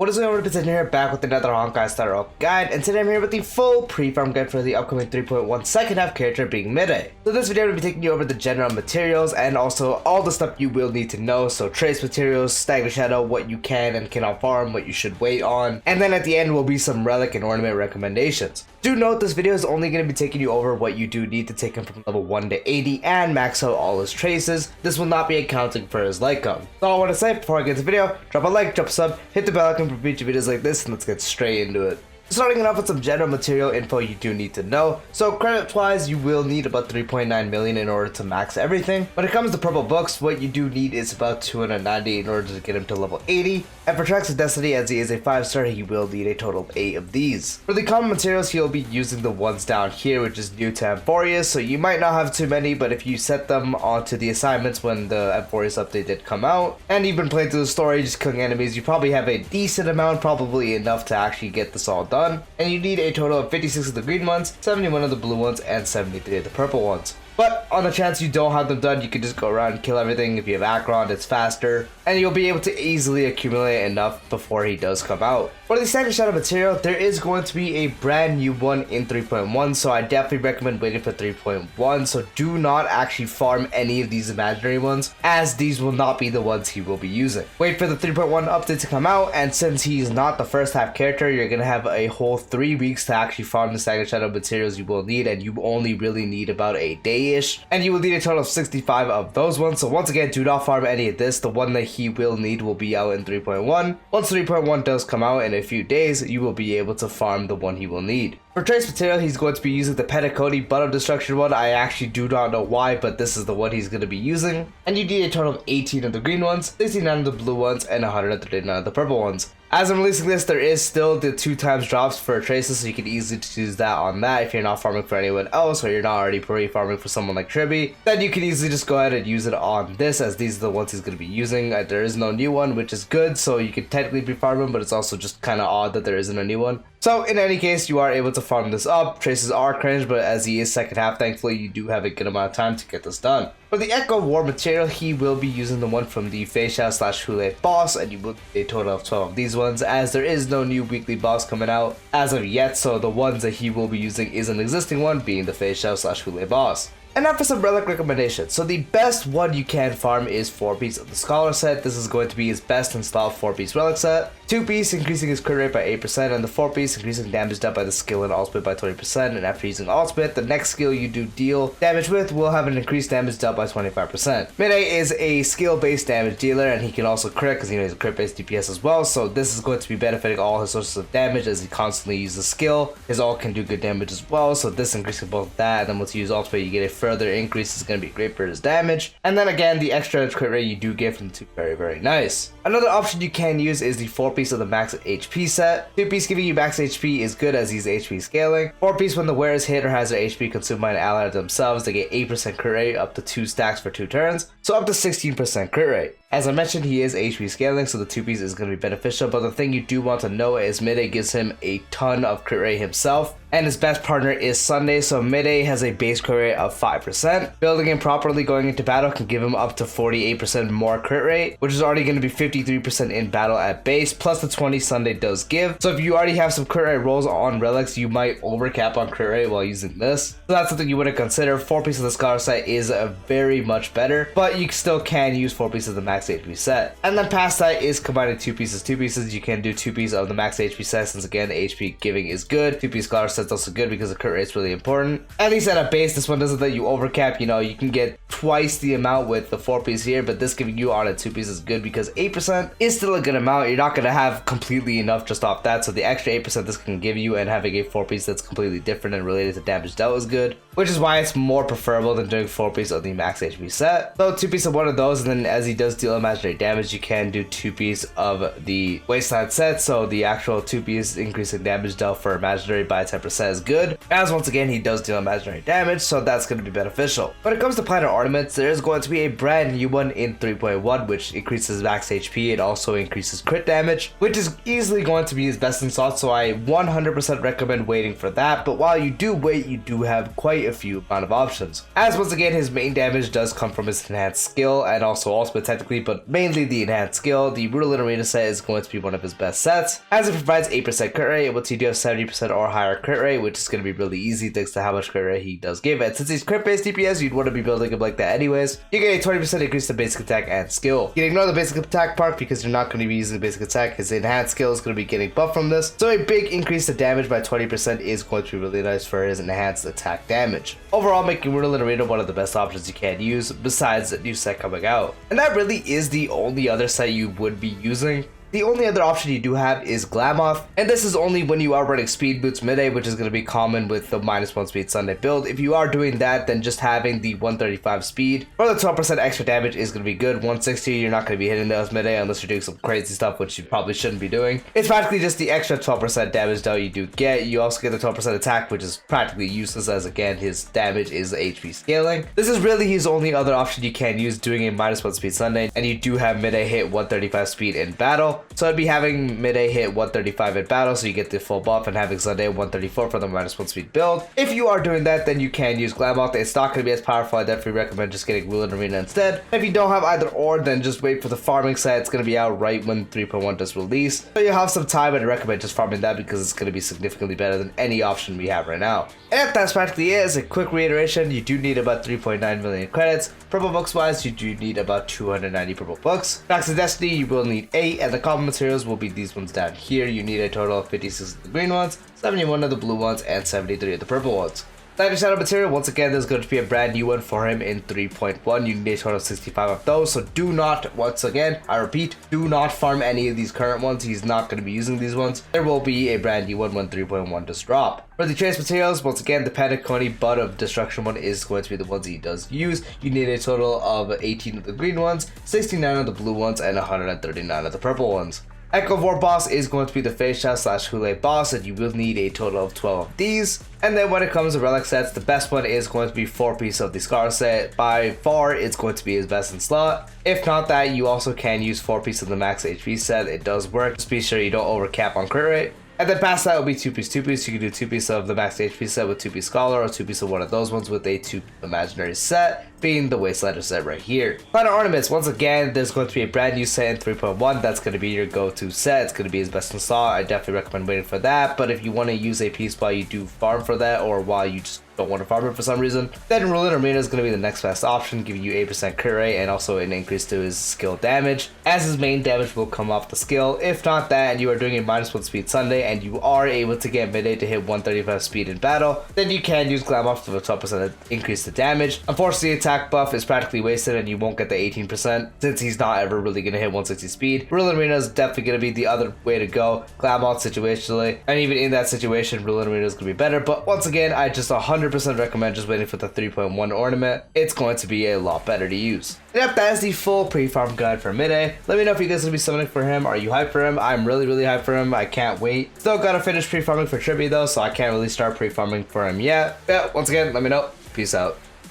What is going on, everybody? Here back with another Honkai starter up guide, and today I'm here with the full pre-farm guide for the upcoming 3.1 second half character being Mydei. So this video I'm going to be taking you over the general materials and also all the stuff you will need to know, so trace materials, stagger shadow, what you can and cannot farm, what you should wait on, and then at the end will be some relic and ornament recommendations. Do note this video is only going to be taking you over what you do need to take him from level 1 to 80 and max out all his traces. This will not be accounting for his light cone. That's all I want to say before I get to the video. Drop a like, drop a sub, hit the bell icon for future videos like this, and let's get straight into it. Starting it off with some general material info you do need to know. So credits wise, you will need about 3.9 million in order to max everything. When it comes to purple books, what you do need is about 290 in order to get him to level 80. And for Tracks of Destiny, as he is a 5-star, he will need a total of 8 of these. For the common materials, he'll be using the ones down here, which is new to Amphorius, so you might not have too many, but if you set them onto the assignments when the Amphorius update did come out, and you've been playing through the story, just killing enemies, you probably have a decent amount, probably enough to actually get this all done. And you need a total of 56 of the green ones, 71 of the blue ones, and 73 of the purple ones. But on the chance you don't have them done, you can just go around and kill everything. If you have Acheron, it's faster, and you'll be able to easily accumulate enough before he does come out. For the stagger shadow material, there is going to be a brand new one in 3.1, so I definitely recommend waiting for 3.1, so do not actually farm any of these imaginary ones, as these will not be the ones he will be using. Wait for the 3.1 update to come out, and since he's not the first half character, you're going to have a whole 3 weeks to actually farm the stagger shadow materials you will need, and you only really need about a day-ish, and you will need a total of 65 of those ones. So once again, do not farm any of this. The one that he will need will be out in 3.1. Once 3.1 does come out in a few days, you will be able to farm the one he will need. For trace material, he's going to be using the Petacody Butt of Destruction one. I actually do not know why, but this is the one he's going to be using. And you need a total of 18 of the green ones, 69 of the blue ones, and 139 of the purple ones. As I'm releasing this, there is still the 2x drops for traces, so you can easily choose that on that if you're not farming for anyone else or you're not already pre-farming for someone like Triby. Then you can easily just go ahead and use it on this, as these are the ones he's going to be using. There is no new one, which is good, so you can technically pre-farm him, but it's also just kind of odd that there isn't a new one. So in any case, you are able to farm this up. Traces are cringe, but as he is second half, thankfully you do have a good amount of time to get this done. For the Echo War material, he will be using the one from the Feixiao / Hule boss, and you will need a total of 12 of these ones, as there is no new weekly boss coming out as of yet, so the ones that he will be using is an existing one, being the Feixiao / Hule boss. And now for some relic recommendations. So the best one you can farm is 4-piece of the Scholar set. This is going to be his best installed 4-piece relic set. 2-piece increasing his crit rate by 8%, and the 4-piece increasing damage dealt by the skill and ultimate by 20%. And after using ultimate, the next skill you do deal damage with will have an increased damage dealt by 25%. Mydei is a skill-based damage dealer, and he can also crit because he's a crit-based DPS as well. So this is going to be benefiting all his sources of damage as he constantly uses skill. His ult can do good damage as well, so this increases both that, and then once you use ultimate, you get a further increase. Is going to be great for his damage. And then again, the extra crit rate you do get from the two, very nice. Another option you can use is the 4-piece of the max HP set. 2-piece giving you max HP is good as he's HP scaling. 4-piece when the wearer is hit or has their HP consumed by an ally themselves, they get 8% crit rate up to 2 stacks for 2 turns, so up to 16% crit rate. As I mentioned, he is HP scaling, so the 2-piece is going to be beneficial, but the thing you do want to know is Mydei gives him a ton of crit rate himself, and his best partner is Sunday, so Mydei has a base crit rate of 5%. Building him properly going into battle can give him up to 48% more crit rate, which is already going to be 53% in battle at base, plus the 20 Sunday does give. So if you already have some crit rate rolls on relics, you might overcap on crit rate while using this. So that's something you want to consider. 4-piece of the Scholar set is very much better, but you still can use 4-piece of the max HP set. And then past that is combining 2 pieces. You can do 2-piece of the max HP set, since again the HP giving is good. 2-piece Scholar set's also good because the crit rate is really important. At least at a base, this one doesn't let you overcap. You know, you can get twice the amount with the 4-piece here, but this giving you on a 2-piece is good because 8% is still a good amount. You're not going to have completely enough just off that, so the extra 8% this can give you, and having a 4-piece that's completely different and related to damage dealt is good, which is why it's more preferable than doing 4-piece of the max HP set. So 2-piece of one of those, and then as he does deal imaginary damage, you can do 2-piece of the Wasteland set, so the actual 2-piece increasing damage dealt for imaginary by 10% is good, as once again he does deal imaginary damage, so that's going to be beneficial. When it comes to planet ornaments, there is going to be a brand new one in 3.1, which increases max HP and also increases crit damage, which is easily going to be his best in slot, so I 100% recommend waiting for that. But while you do wait, you do have quite a few amount of options, as once again his main damage does come from his enhanced enhanced skill and also ultimate technically, but mainly the enhanced skill. The Brutal Arena set is going to be one of his best sets, as it provides 8% crit rate, which you do have 70% or higher crit rate, which is going to be really easy thanks to how much crit rate he does give. And since he's crit based DPS, you'd want to be building him like that anyways. You get a 20% increase to basic attack and skill. You can ignore the basic attack part because you're not going to be using the basic attack. His enhanced skill is going to be getting buffed from this, so a big increase to damage by 20% is going to be really nice for his enhanced attack damage. Overall, making Brutal Arena one of the best options you can use besides the new set coming out. And that really is the only other set you would be using. The only other option you do have is Glamoth, and this is only when you are running Speed Boots Mydei, which is going to be common with the -1 speed Sunday build. If you are doing that, then just having the 135 speed or the 12% extra damage is going to be good. 160, you're not going to be hitting those Mydei unless you're doing some crazy stuff, which you probably shouldn't be doing. It's practically just the extra 12% damage though you do get. You also get the 12% attack, which is practically useless as again his damage is HP scaling. This is really his only other option you can use doing a -1 speed Sunday, and you do have Mydei hit 135 speed in battle. So I'd be having Mydei hit 135 in battle, so you get the full buff, and having Sunday 134 for the -1 speed build. If you are doing that, then you can use Glamoth. It's not going to be as powerful. I definitely recommend just getting Ruined Arena instead. If you don't have either or, then just wait for the farming set. It's going to be out right when 3.1 does release, so you have some time, and I recommend just farming that because it's going to be significantly better than any option we have right now. And that's practically it. As a quick reiteration, you do need about 3.9 million credits. Purple books wise, you do need about 290 purple books. Packs of Destiny, you will need 8, and the common materials will be these ones down here. You need a total of 56 of the green ones, 71 of the blue ones, and 73 of the purple ones. Tiger Shadow material, once again, there's going to be a brand new one for him in 3.1. You need a total of 65 of those, so do not, once again, I repeat, do not farm any of these current ones. He's not going to be using these ones. There will be a brand new one when 3.1 does drop. For the trace materials, once again, the Panaconi Bud of Destruction one is going to be the ones he does use. You need a total of 18 of the green ones, 69 of the blue ones, and 139 of the purple ones. Echo War boss is going to be the Feixiao / Hule boss, and you will need a total of 12 of these. And then when it comes to relic sets, the best one is going to be 4-piece of the Scar set. By far, it's going to be his best in slot. If not that, you also can use 4-piece of the max HP set. It does work. Just be sure you don't overcap on crit rate. And then past that will be 2-piece. You can do 2-piece of the max HP set with 2-piece Scholar, or 2-piece of one of those ones with a 2 imaginary set, being the Wastelander set right here. Final ornaments, once again, there's going to be a brand new set in 3.1. That's going to be your go-to set. It's going to be his best in slot. I definitely recommend waiting for that. But if you want to use a piece while you do farm for that, or while you just don't want to farm it for some reason, then Ruined Arena is going to be the next best option, giving you 8% crit rate and also an increase to his skill damage, as his main damage will come off the skill. If not that, and you are doing a -1 speed Sunday, and you are able to get Mydei to hit 135 speed in battle, then you can use Glamoth for the 12% increase to damage. Unfortunately, attack buff is practically wasted, and you won't get the 18% since he's not ever really going to hit 160 speed. Ruined Arena is definitely going to be the other way to go, Glamoth situationally, and even in that situation, Ruined Arena is going to be better. But once again, I just 100% recommend just waiting for the 3.1 ornament. It's going to be a lot better to use. And yep, that is the full pre-farm guide for Mydei. Let me know if you guys are going to be summoning for him. Are you hyped for him? I'm really hyped for him. I can't wait. Still got to finish pre-farming for Trippy though, so I can't really start pre-farming for him yet. Yeah, once again, let me know. Peace out.